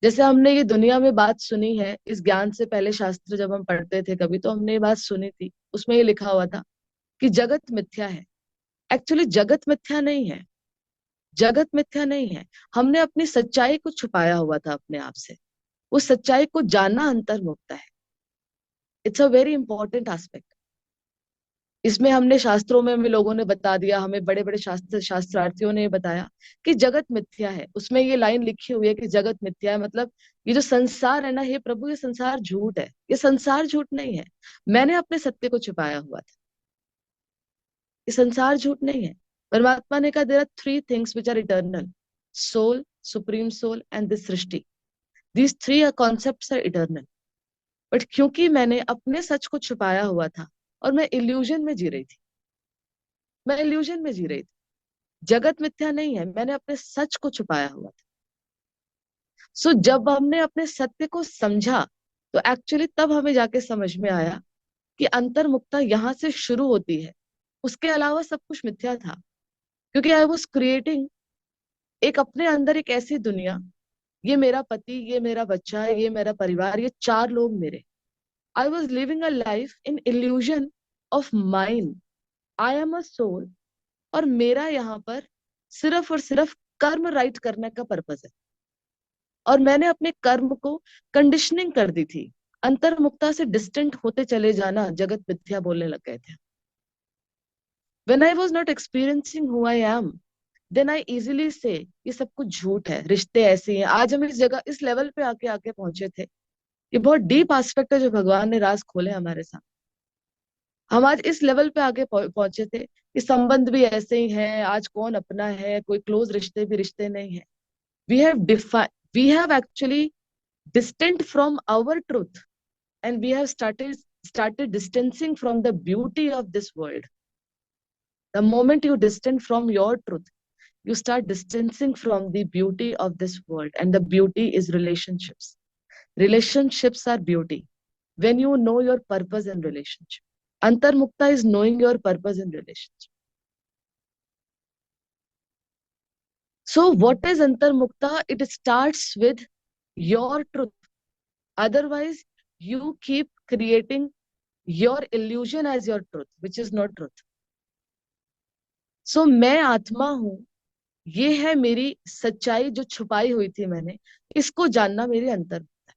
जैसे हमने ये दुनिया में बात सुनी है, इस ज्ञान से पहले शास्त्र जब हम पढ़ते थे कभी, तो हमने ये बात सुनी थी, उसमें ये लिखा हुआ था कि जगत मिथ्या है। एक्चुअली जगत मिथ्या नहीं है। जगत मिथ्या नहीं है। हमने अपनी सच्चाई को छुपाया हुआ था अपने आप से। उस सच्चाई को जानना अंतर्मुक्ता है। It's a very important aspect. इसमें हमने शास्त्रों में भी लोगों ने बता दिया, हमें बड़े बड़े शास्त्रार्थियों ने बताया कि जगत मिथ्या है। उसमें ये लाइन लिखी हुई है कि जगत मिथ्या है, मतलब ये जो संसार है ना, हे प्रभु, ये संसार झूठ है। ये संसार झूठ नहीं है। मैंने अपने सत्य को छुपाया हुआ था। ये संसार झूठ नहीं है। परमात्मा ने कहा there are three things which are eternal: soul, supreme soul and this सृष्टि। These three concepts are eternal. But क्योंकि मैंने अपने सच को छुपाया हुआ था और मैं इल्यूजन में जी रही थी, मैं इल्यूजन में जी रही थी। जगत मिथ्या नहीं है, मैंने अपने सच को छुपाया हुआ था। सो जब हमने अपने सत्य को समझा, तो एक्चुअली तब हमें जाके समझ में आया कि अंतर्मुक्ता यहाँ से शुरू होती है। उसके अलावा सब कुछ मिथ्या था। क्योंकि आई वॉज क्रिएटिंग एक अपने अंदर एक ऐसी दुनिया, ये मेरा पति, ये मेरा बच्चा, ये मेरा परिवार, ये चार लोग मेरे। I was living a life in illusion of mind. I am a soul. और मेरा यहाँ पर सिर्फ और सिर्फ कर्म राइट करने का पर्पज है। और मैंने अपने कर्म को कंडीशनिंग कर दी थी। अंतर्मुक्ता से डिस्टेंट होते चले जाना जगत मिथ्या बोलने लग गए थे। When I was not experiencing who I am, then I easily से ये सब कुछ झूठ है, रिश्ते ऐसे ही हैं। आज हम इस जगह, इस लेवल पे आके आके पहुंचे थे। ये बहुत डीप एस्पेक्ट है जो भगवान ने राज खोले हमारे साथ। हम आज इस लेवल पे आगे पहुंचे थे कि संबंध भी ऐसे ही हैं। आज कौन अपना है, कोई क्लोज रिश्ते भी रिश्ते नहीं है। We have define, we have actually distant from our truth, and we have started distancing from the beauty of this world. The moment you distant from your truth, you start distancing from the beauty of this world, and the beauty is relationships. Relationships are beauty when you know your purpose in relationship. Antarmukta is knowing your purpose in relationship. So what is Antarmukta? It starts with your truth. Otherwise, you keep creating your illusion as your truth, which is not truth. So मैं आत्मा हूं, ये है मेरी सच्चाई जो छुपाई हुई थी मैंने। इसको जानना मेरी अंतर्मुक्ता है।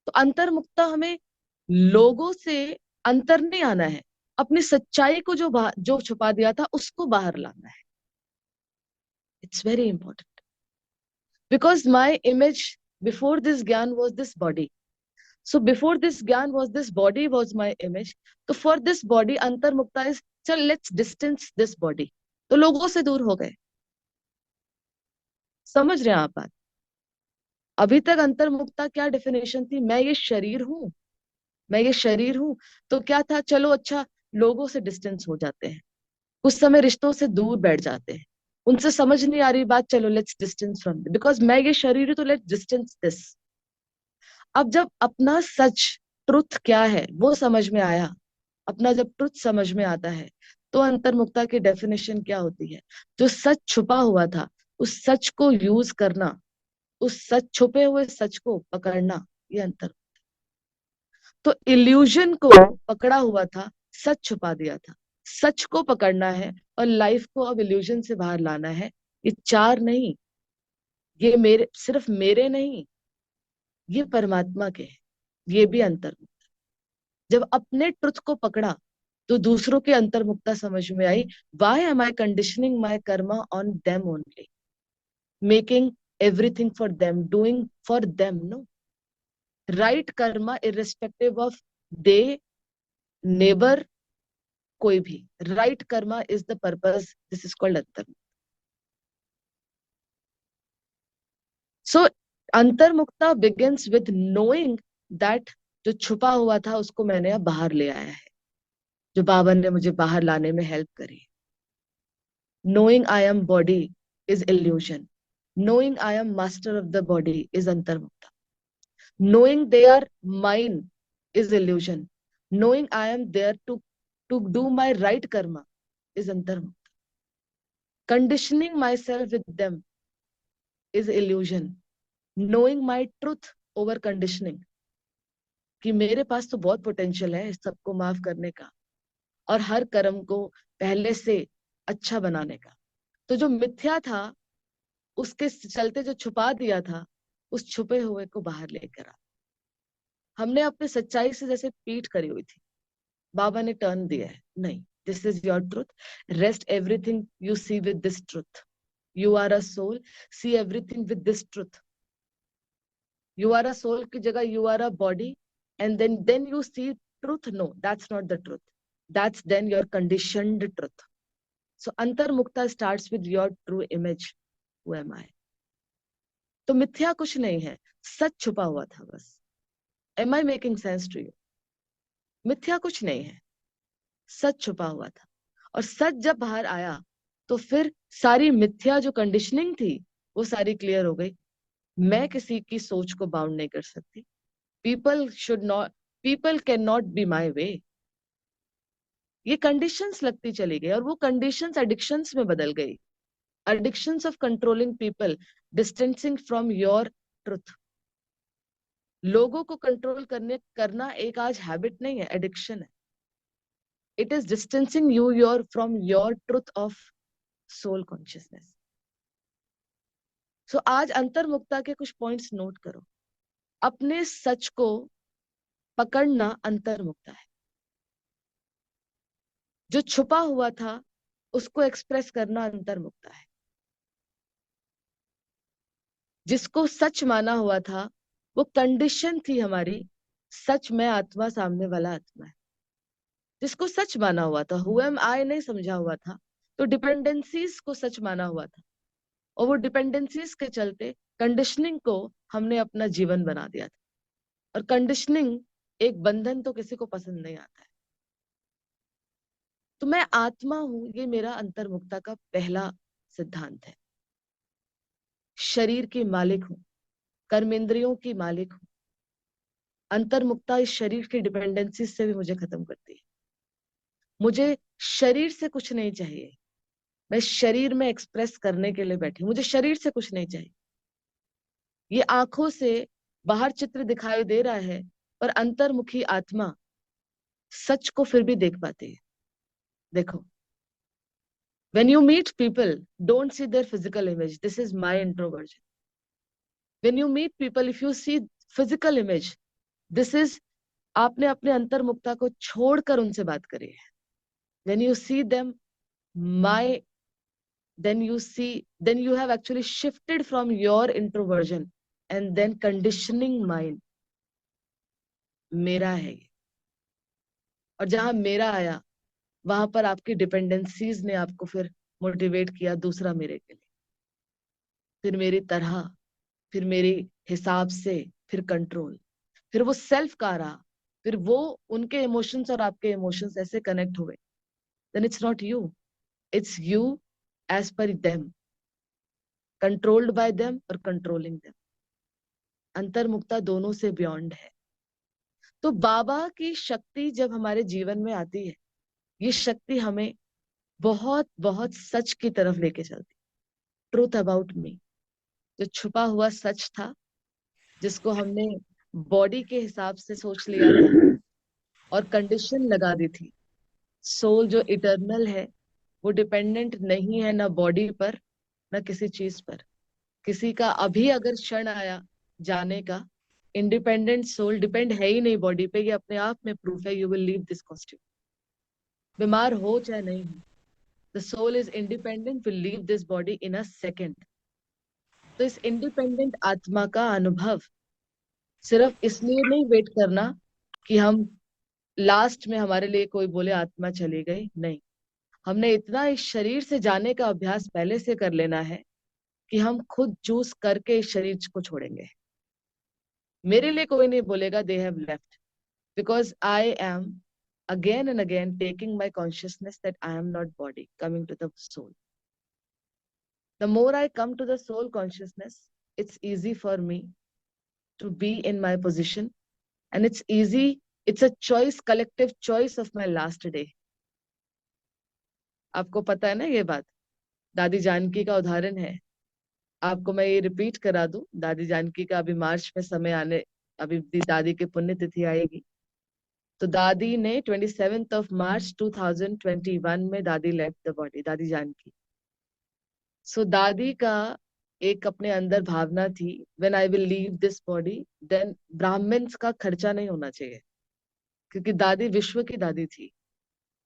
तो अंतर्मुक्ता हमें लोगों से अंतर नहीं आना है, अपनी सच्चाई को जो छुपा दिया था उसको बाहर लाना है। It's very important, because my image before this ज्ञान was this body. So before this gyan was this body was my image. तो for this body अंतर्मुक्ता is, चल let's distance this body. तो लोगों से दूर हो गए। समझ रहे हैं आप बात? अभी तक अंतर्मुक्ता क्या डेफिनेशन थी? मैं ये शरीर हूँ, मैं ये शरीर हूँ। तो क्या था, चलो अच्छा, लोगों से डिस्टेंस हो जाते हैं, कुछ समय रिश्तों से दूर बैठ जाते हैं। उनसे समझ नहीं आ रही बात, चलो लेट्स डिस्टेंस फ्रॉम, बिकॉज मैं ये शरीर हूँ तो लेट्स डिस्टेंस दिस। अब जब अपना सच, ट्रुथ क्या है वो समझ में आया, अपना जब ट्रुथ समझ में आता है, तो अंतर्मुक्ता की डेफिनेशन क्या होती है? जो सच छुपा हुआ था, उस सच को यूज करना, उस सच, छुपे हुए सच को पकड़ना, ये अंतर। तो इल्यूजन को पकड़ा हुआ था, सच छुपा दिया था। सच को पकड़ना है और लाइफ को अब इल्यूजन से बाहर लाना है। ये चार नहीं, ये मेरे, सिर्फ मेरे नहीं, ये परमात्मा के हैं। ये भी अंतर्मुक्त। जब अपने ट्रुथ को पकड़ा, तो दूसरों के अंतर्मुक्ता समझ में आई। Why am I conditioning my karma on them only, making everything for them, doing for them? No, right karma irrespective of they, neighbour, कोई भी। Right karma is the purpose, this is called अंतर। So अंतर्मुक्ता begins with knowing that जो छुपा हुआ था उसको मैंने अब बाहर ले आया है, जो बाबा ने मुझे बाहर लाने में हेल्प करी। Knowing I am body is illusion. Knowing I am master of the body is antarmukta. Knowing they are mine is illusion. Knowing I am there to do my right karma is antarmukta. Conditioning myself with them is illusion. Knowing my truth over conditioning, कि मेरे पास तो बहुत potential है इस सबको माफ करने का और हर कर्म को पहले से अच्छा बनाने का। तो जो मिथ्या था उसके चलते जो छुपा दिया था, उस छुपे हुए को बाहर लेकर आ। हमने अपने सच्चाई से जैसे पीठ करी हुई थी, बाबा ने टर्न दिया है, नहीं, this is your truth, rest everything you see with this truth, you are a soul, see everything with this truth. You are a soul की जगह you are a body, and then you see truth, no that's not the truth, that's then your conditioned truth. So अंतर्मुक्ता starts with your true image, who am I. तो मिथ्या कुछ नहीं है, सच छुपा हुआ था बस। Am I making sense to you? मिथ्या कुछ नहीं है, सच छुपा हुआ था, और सच जब बाहर आया तो फिर सारी मिथ्या जो कंडीशनिंग थी वो सारी क्लियर हो गई। मैं किसी की सोच को बाउंड नहीं कर सकती। People should not, people can not be my way. ये कंडीशंस लगती चली गई और वो कंडीशंस एडिक्शंस में बदल गई। Addictions of controlling people, distancing from your truth. लोगों को कंट्रोल करना एक आज हैबिट नहीं है, एडिक्शन है। It is distancing you your from your truth of soul consciousness. So आज अंतर्मुक्ता के कुछ पॉइंट्स नोट करो। अपने सच को पकड़ना अंतर्मुक्ता है। जो छुपा हुआ था उसको एक्सप्रेस करना अंतर्मुक्ता है। जिसको सच माना हुआ था वो कंडीशन थी हमारी, सच में आत्मा सामने वाला आत्मा है। जिसको सच माना हुआ था, हु एम आई नहीं समझा हुआ था, तो डिपेंडेंसीज को सच माना हुआ था, और वो डिपेंडेंसीज के चलते कंडीशनिंग को हमने अपना जीवन बना दिया था। और कंडीशनिंग एक बंधन तो किसी को पसंद नहीं आता है। तो मैं आत्मा हूं, ये मेरा अंतर्मुक्ता का पहला सिद्धांत है। शरीर की मालिक हूं, कर्मेंद्रियों की मालिक हूं। अंतर्मुक्ता इस शरीर की डिपेंडेंसी से भी मुझे खत्म करती है। मुझे शरीर से कुछ नहीं चाहिए। मैं शरीर में एक्सप्रेस करने के लिए बैठी, मुझे शरीर से कुछ नहीं चाहिए। ये आंखों से बाहर चित्र दिखाई दे रहा है, पर अंतर्मुखी आत्मा सच को फिर भी देख पाती है। देखो, when you meet people, don't see their physical image. This is my introversion. When you meet people, if you see physical image, this is, आपने अपने अंतर्मुक्ता को छोड़कर उनसे बात करी है। When you see them, my, then you have actually shifted from your introversion and then conditioning mind, मेरा है ये। और जहां मेरा आया वहां पर आपकी डिपेंडेंसीज ने आपको फिर मोटिवेट किया दूसरा मेरे के लिए, फिर मेरी तरह, फिर मेरे हिसाब से, फिर कंट्रोल, फिर वो सेल्फ का रहा, फिर वो उनके इमोशंस और आपके इमोशंस ऐसे कनेक्ट हुए। Then it's not you, it's you as per them, controlled by them और कंट्रोलिंग देम। अंतर्मुक्ता दोनों से बियॉन्ड है। तो बाबा की शक्ति जब हमारे जीवन में आती है, ये शक्ति हमें बहुत बहुत सच की तरफ लेके चलती। ट्रूथ अबाउट मी, जो छुपा हुआ सच था, जिसको हमने बॉडी के हिसाब से सोच लिया था और कंडीशन लगा दी थी। सोल जो इटर्नल है वो डिपेंडेंट नहीं है ना बॉडी पर, ना किसी चीज पर। किसी का अभी अगर क्षण आया जाने का, इंडिपेंडेंट सोल डिपेंड है ही नहीं बॉडी पे, ये अपने आप में प्रूफ है। You will leave this costume, बीमार हो चाहे नहीं हो, the soul is independent, will leave this body in a second. तो इस इंडिपेंडेंट आत्मा का अनुभव सिर्फ इसलिए नहीं वेट करना कि हम लास्ट में हमारे लिए कोई बोले आत्मा चली गई, नहीं। हमने इतना इस शरीर से जाने का अभ्यास पहले से कर लेना है कि हम खुद चूज करके इस शरीर को छोड़ेंगे। मेरे लिए कोई नहीं बोलेगा दे have left, because I am again and again taking my consciousness that I am not body, coming to the soul. The more I come to the soul consciousness, it's easy for me to be in my position, and it's easy, it's a choice, collective choice of my last day. आपको पता है ना ये बात, दादी जानकी का उदाहरण है आपको मैं ये रिपीट करा दूं, दादी जानकी का अभी मार्च में समय आने, अभी दादी की पुण्यतिथि आएगी। तो दादी ने 27 मार्च 2021 में दादी लेफ्ट द बॉडी, दादी जानकी। सो दादी का एक अपने अंदर भावना थी, when I will leave this body then Brahmins का खर्चा नहीं होना चाहिए, क्योंकि दादी विश्व की दादी थी।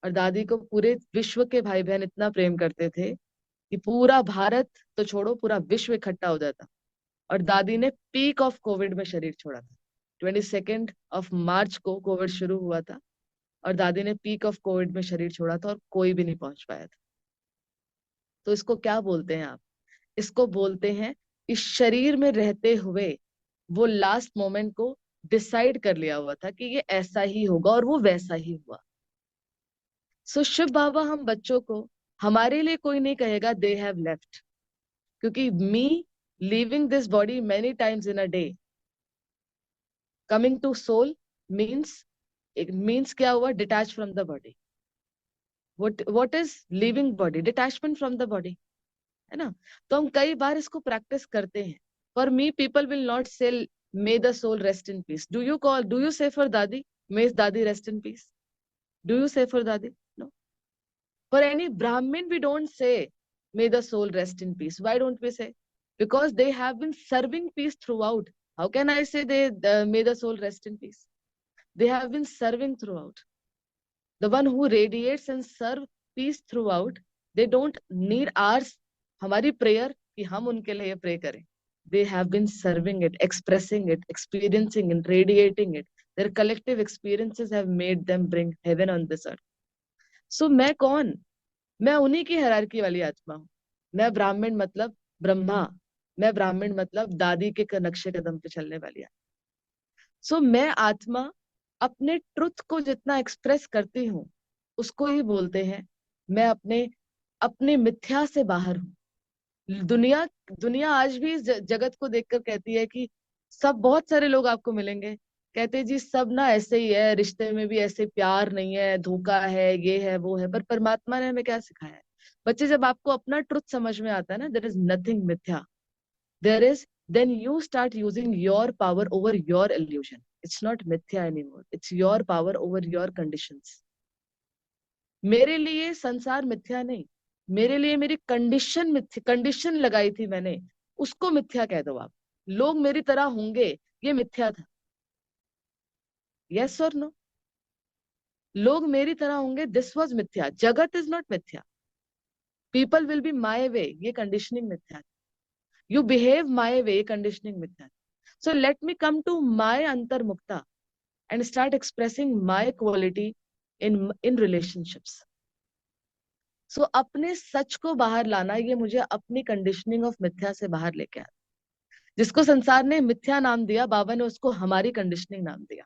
और दादी को पूरे विश्व के भाई बहन इतना प्रेम करते थे कि पूरा भारत तो छोड़ो, पूरा विश्व इकट्ठा हो जाता। और दादी ने पीक ऑफ कोविड में शरीर छोड़ा था। 22 मार्च को कोविड शुरू हुआ था और दादी ने पीक ऑफ कोविड में शरीर छोड़ा था और कोई भी नहीं पहुंच पाया था। तो इसको क्या बोलते हैं आप? इसको बोलते हैं इस शरीर में रहते हुए वो लास्ट मोमेंट को डिसाइड कर लिया हुआ था कि ये ऐसा ही होगा, और वो वैसा ही हुआ। सो शिव बाबा हम बच्चों को, हमारे लिए कोई नहीं कहेगा दे हैव लेफ्ट, क्योंकि me leaving this body many times in a day, coming to soul means, it means क्या हुआ? Detach from the body. what is living body? Detachment from the body, है ना? तो हम कई बार इसको प्रैक्टिस करते हैं। For me people will not say may the soul rest in peace. Do you say for dadi may dadi rest in peace? Do you say for dadi? No. For any Brahmin we don't say may the soul rest in peace. Why don't we say? because they have been serving peace throughout. How can I say may the soul rest in peace? They have been serving throughout. The one who radiates and serve peace throughout, they don't need ours, हमारी prayer कि हम उनके लिए pray करें. They have been serving it, expressing it, experiencing it, radiating it. Their collective experiences have made them bring heaven on this earth. So मैं कौन? मैं उन्हीं की हायरार्की वाली आत्मा हूँ। मैं ब्राह्मण मतलब ब्रह्मा, मैं ब्राह्मण मतलब दादी के नक्शे कदम पे चलने वाली आत्मा। सो मैं आत्मा अपने ट्रुथ को जितना एक्सप्रेस करती हूँ, उसको ही बोलते हैं मैं अपने अपने मिथ्या से बाहर हूँ। दुनिया दुनिया आज भी इस जगत को देखकर कहती है कि सब, बहुत सारे लोग आपको मिलेंगे कहते हैं जी सब ना ऐसे ही है, रिश्ते में भी ऐसे प्यार नहीं है, धोखा है, ये है वो है। पर परमात्मा ने हमें क्या सिखाया है? बच्चे, जब आपको अपना ट्रुथ समझ में आता है ना, देयर इज नथिंग मिथ्या, there is, then you start using your power over your illusion. It's not mithya anymore, it's your power over your conditions. मेरे लिए संसार मिथ्या नहीं, मेरे लिए मेरी कंडीशन मिथ्या, कंडीशन लगाई थी मैंने, उसको मिथ्या कह दो आप। लोग मेरी तरह होंगे, ये मिथ्या था। यस और नो? लोग मेरी तरह होंगे, this was mithya. Jagat is not mithya. People will be my way, ये conditioning mithya. You behave my way, conditioning mithya. So let me come to my antarmukta and start expressing my quality in relationships. So अपने सच को बाहर लाना, ये मुझे अपनी कंडीशनिंग ऑफ मिथ्या से बाहर लेके आया। जिसको संसार ने मिथ्या नाम दिया, बाबा ने उसको हमारी कंडीशनिंग नाम दिया।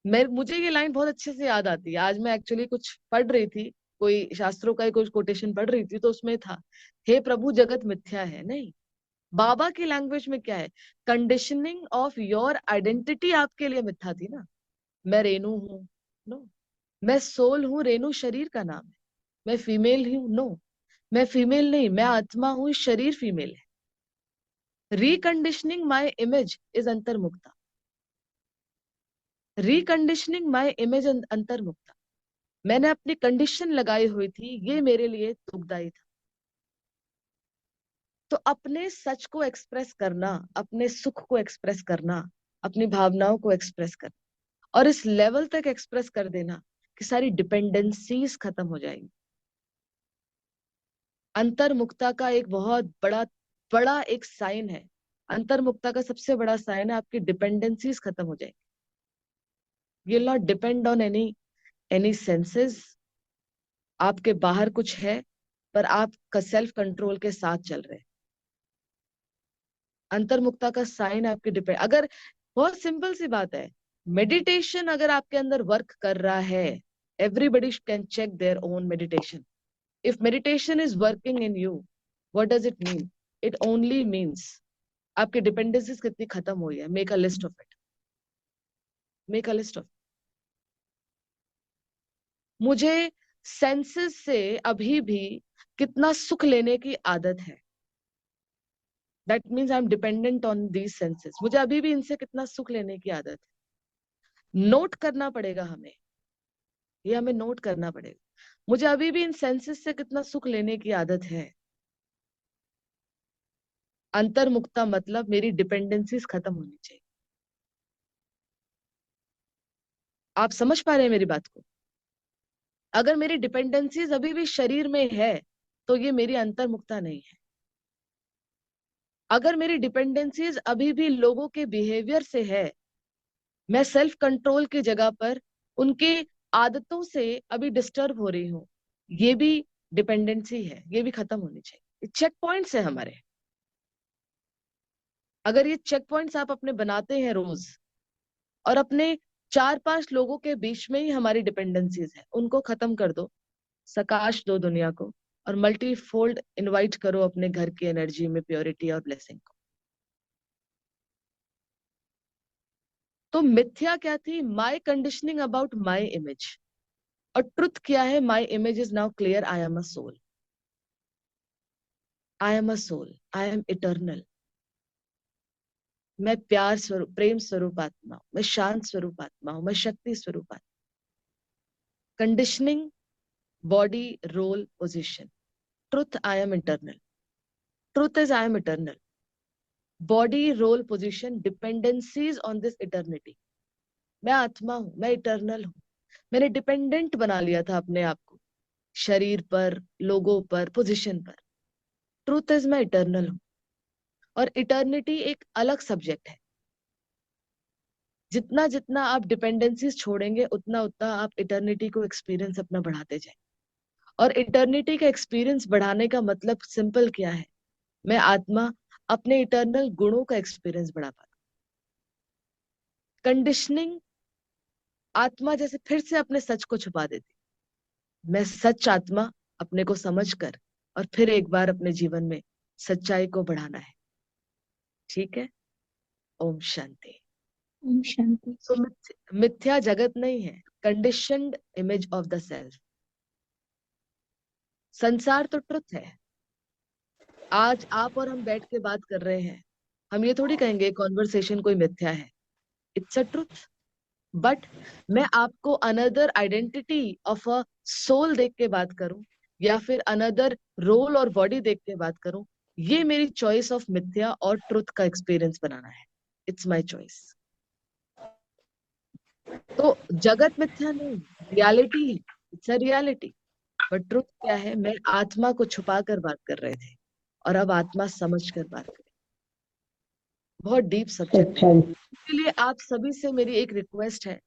मुझे ये लाइन बहुत अच्छे से याद आती है। आज मैं एक्चुअली कुछ पढ़ रही थी, कोई शास्त्रों का कुछ कोटेशन पढ़ रही थी, तो उसमें था, हे प्रभु जगत मिथ्या है। नहीं, बाबा की लैंग्वेज में क्या है? कंडीशनिंग ऑफ योर आइडेंटिटी आपके लिए मिथ्या थी ना। मैं रेनू हूं, नो। मैं सोल हूँ, रेनू शरीर का नाम है। मैं फीमेल हूँ, नो, मैं फीमेल नहीं, मैं आत्मा हूँ, शरीर फीमेल है। Reconditioning my image is antarmukta. Reconditioning my image antarmukta. मैंने अपनी कंडीशन लगाई हुई थी, ये मेरे लिए दुखदाई था। तो अपने सच को एक्सप्रेस करना, अपने सुख को एक्सप्रेस करना, अपनी भावनाओं को एक्सप्रेस करना, और इस लेवल तक एक्सप्रेस कर देना कि सारी डिपेंडेंसीज खत्म हो जाएंगी। अंतर्मुक्ता का एक बहुत बड़ा बड़ा एक साइन है, अंतर्मुक्ता का सबसे बड़ा साइन है आपकी डिपेंडेंसीज खत्म हो जाएगी। You will not depend on any senses. आपके बाहर कुछ है, पर आप सेल्फ कंट्रोल के साथ चल रहे हैं। अंतर्मुक्ता का साइन आपकी डिपेंड, अगर बहुत सिंपल सी बात है, मेडिटेशन अगर आपके अंदर वर्क कर रहा है, everybody can check their own meditation. If meditation is working in you, what does it mean? It only means आपकी डिपेंडेंसीज कितनी खत्म हुई है। Make a list of it, make a list of. मुझे सेंसेस से अभी भी कितना सुख लेने की आदत है। That means I am dependent on these senses. मुझे अभी भी इनसे कितना सुख लेने की आदत है। नोट करना पड़ेगा हमें, ये हमें नोट करना पड़ेगा। मुझे अभी भी इन सेंसेस से कितना सुख लेने की आदत है। अंतर्मुक्ता मतलब मेरी डिपेंडेंसीज खत्म होनी चाहिए। आप समझ पा रहे हैं मेरी बात को? अगर मेरी डिपेंडेंसीज अभी भी शरीर में है तो ये मेरी अंतर्मुक्ता नहीं है। अगर मेरी डिपेंडेंसीज अभी भी लोगों के बिहेवियर से है, मैं सेल्फ कंट्रोल की जगह पर उनके आदतों से अभी डिस्टर्ब हो रही हूँ, ये भी डिपेंडेंसी है, ये भी खत्म होनी चाहिए। चेक पॉइंट्स है हमारे। अगर ये चेक पॉइंट्स आप अपने बनाते हैं रोज, और अपने 4-5 लोगों के बीच में ही हमारी डिपेंडेंसीज है, उनको खत्म कर दो, सकाश दो दुनिया को, और मल्टी फोल्ड इन्वाइट करो अपने घर की एनर्जी में प्योरिटी और ब्लेसिंग को। तो मिथ्या क्या थी? My conditioning about my image. और ट्रुथ क्या है? My image is now clear, I am a soul, I am a soul, I am eternal. मैं प्यार स्वरूप, प्रेम स्वरूप आत्मा हूं, मैं शांत स्वरूप आत्मा हूं, मैं शक्ति स्वरूप आत्मा। Conditioning, body, role, position. Truth, I am internal. Truth is I am eternal. Body, role, position, dependencies on this eternity. मैं आत्मा हूं, मैं इटर्नल हूं। मैंने डिपेंडेंट बना लिया था अपने आप को, शरीर पर, लोगों पर, पोजिशन पर। ट्रूथ इज मैं इटर्नल हूं। और इटर्निटी एक अलग सब्जेक्ट है। जितना जितना आप डिपेंडेंसीज छोड़ेंगे, उतना उतना आप इटर्निटी को एक्सपीरियंस अपना बढ़ाते जाए। और इटर्निटी का एक्सपीरियंस बढ़ाने का मतलब सिंपल क्या है? मैं आत्मा अपने इटर्नल गुणों का एक्सपीरियंस बढ़ा पाता। कंडीशनिंग, आत्मा जैसे फिर से अपने सच को छुपा देती। मैं सच आत्मा अपने को समझकर और फिर एक बार अपने जीवन में सच्चाई को बढ़ाना है। ठीक है? ओम शांति। ओम शांति। तो मिथ्या जगत नहीं है, conditioned image of the self. संसार तो ट्रुथ है। आज आप और हम बैठ के बात कर रहे हैं, हम ये थोड़ी कहेंगे कॉन्वर्सेशन कोई मिथ्या है। It's a truth. बट मैं आपको another identity of a soul देख के बात करूं, या फिर अनदर रोल और बॉडी देख के बात करूं, ये मेरी चॉइस ऑफ मिथ्या और ट्रुथ का एक्सपीरियंस बनाना है। It's my choice. तो जगत मिथ्या नहीं, रियलिटी है। It's a reality. But truth क्या है? मैं आत्मा को छुपा कर बात कर रहे थे, और अब आत्मा समझ कर बात कर। बहुत डीप सब्जेक्ट है। इसके लिए आप सभी से मेरी एक रिक्वेस्ट है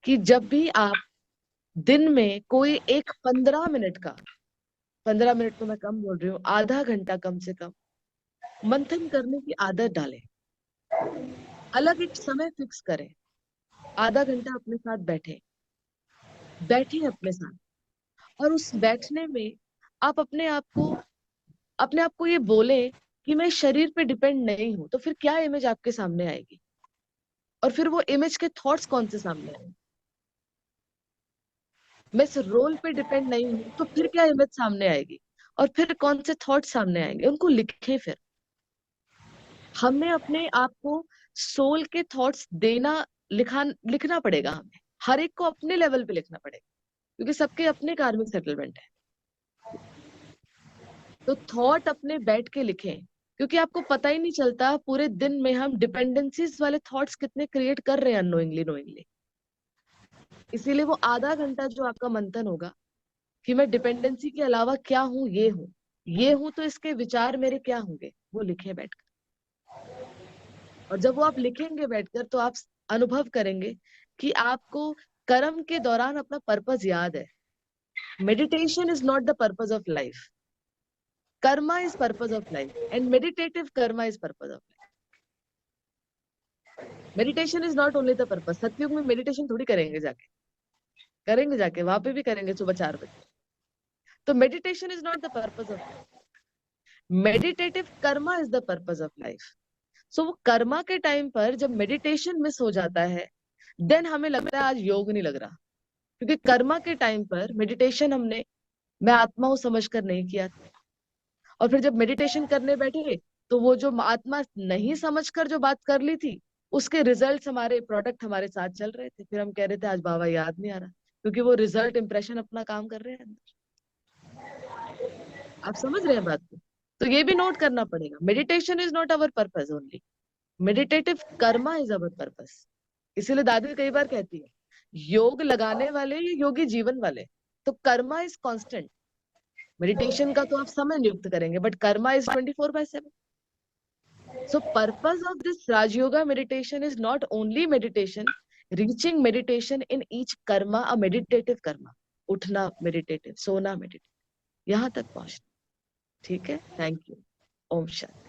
कि जब भी आप दिन में कोई एक 15 मिनट का, 15 मिनट तो मैं कम बोल रही हूँ, आधा घंटा कम से कम मंथन करने की आदत डालें। अलग एक समय फिक्स करें, आधा घंटा अपने साथ बैठे, बैठे अपने साथ। और उस बैठने में आप अपने आप को ये बोले कि मैं शरीर पे डिपेंड नहीं हूं, तो फिर क्या इमेज आपके सामने आएगी? और फिर वो इमेज के थॉट्स कौन से सामने आएंगे? मैं इस रोल पे डिपेंड नहीं हूं, तो फिर क्या इमेज सामने आएगी? और फिर कौन से थॉट्स सामने आएंगे? उनको लिखें। फिर हमें अपने आप को सोल के थॉट्स देना, लिखना पड़ेगा हमें। हर एक को अपने लेवल पे लिखना पड़ेगा, क्योंकि सबके अपने कार्मिक सेटलमेंट है। तो थॉट अपने बैठ के लिखें, क्योंकि आपको पता ही नहीं चलता पूरे दिन में हम डिपेंडेंसीज वाले थॉट्स कितने क्रिएट कर रहे हैं अननोइंगली नोइंगली। इसीलिए वो आधा घंटा जो आपका मंथन होगा कि मैं डिपेंडेंसी के अलावा क्या हूँ, ये हूं तो इसके विचार मेरे क्या होंगे, वो लिखे बैठकर। और जब वो आप लिखेंगे बैठकर, तो आप अनुभव करेंगे कि आपको कर्म के दौरान अपना पर्पस याद है। Meditation is not the purpose of life, Karma is purpose of life, and meditative karma is purpose of life. Meditation is not only the purpose. सतयुग में मेडिटेशन थोड़ी करेंगे जाके वहां पे भी करेंगे सुबह 4 बजे। तो meditation is not the purpose of life, meditative karma is the purpose of life. So वो कर्मा के टाइम पर जब मेडिटेशन मिस हो जाता है, देन हमें लगता है आज योग नहीं लग रहा, क्योंकि कर्मा के टाइम पर मेडिटेशन हमने मैं आत्मा हूं समझकर नहीं किया। और फिर जब मेडिटेशन करने बैठे तो वो जो आत्मा नहीं समझकर जो बात कर ली थी, उसके रिजल्ट हमारे प्रोडक्ट हमारे साथ चल रहे थे। फिर हम कह रहे थे आज बाबा याद नहीं आ रहा, क्योंकि वो रिजल्ट इंप्रेशन अपना काम कर रहे हैं अंदर। आप समझ रहे हैं बात को? तो ये भी नोट करना पड़ेगा, meditation is not our purpose only, meditative karma is our purpose. इसीलिए दादी कई बार कहती है, योग लगाने वाले ये योगी जीवन वाले। तो कर्मा इज कांस्टेंट। मेडिटेशन का तो आप समय नियुक्त करेंगे, but Karma is 24/7। So purpose of this Raj Yoga meditation is not only meditation, reaching meditation in each karma, a meditative karma. उठना meditative, सोना meditative, यहाँ तक पहुंचना। ठीक है, थैंक यू। ओम शांति।